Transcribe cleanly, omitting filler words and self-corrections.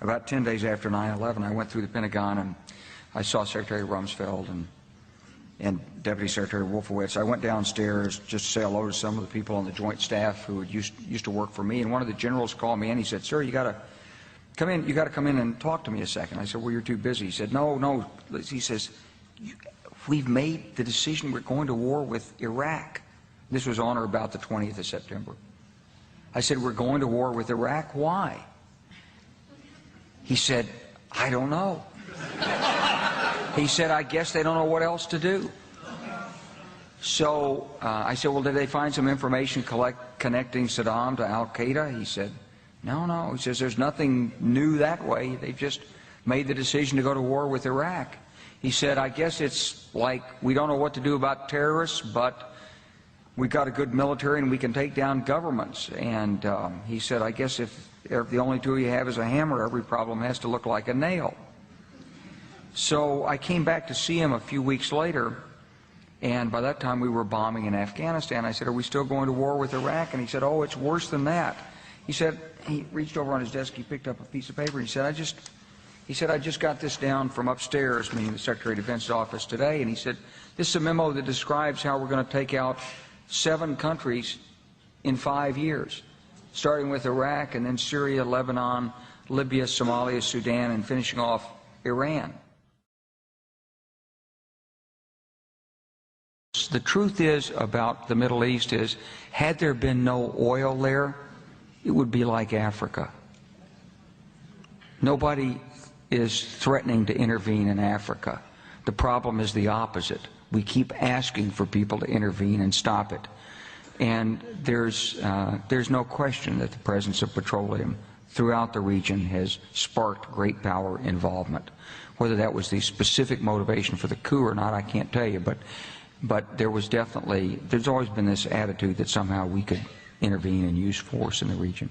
about 10 days after 9/11, I went through the Pentagon and I saw Secretary Rumsfeld and Deputy Secretary Wolfowitz. I went downstairs just to say hello to some of the people on the Joint Staff who used to work for me, and one of the generals called me in. He said, "Sir, you got to come in. You got to come in and talk to me a second." I said, "Well, you're too busy." He said, "No." He says, "We've made the decision. We're going to war with Iraq." This was on or about the 20th of September. I said, "We're going to war with Iraq. Why?" He said, "I don't know." He said, "I guess they don't know what else to do." So I said, "Well, did they find some information connecting Saddam to al-Qaeda?" He said, No. He says, "There's nothing new that way. They've just made the decision to go to war with Iraq." He said, "I guess it's like we don't know what to do about terrorists, but we've got a good military and we can take down governments." And he said, "I guess if the only tool you have is a hammer, every problem has to look like a nail." So I came back to see him a few weeks later, and by that time we were bombing in Afghanistan. I said, "Are we still going to war with Iraq?" And he said, "Oh, it's worse than that." He said, he reached over on his desk, he picked up a piece of paper, and he said, I just got this down from upstairs," meaning the Secretary of Defense's office today, and he said, "This is a memo that describes how we're going to take out 7 countries in 5 years, starting with Iraq and then Syria, Lebanon, Libya, Somalia, Sudan, and finishing off Iran." The truth is about the Middle East is, had there been no oil there, it would be like Africa. Nobody is threatening to intervene in Africa. The problem is the opposite. We keep asking for people to intervene and stop it. And there's no question that the presence of petroleum throughout the region has sparked great power involvement. Whether that was the specific motivation for the coup or not, I can't tell you, but there's always been this attitude that somehow we could intervene and use force in the region.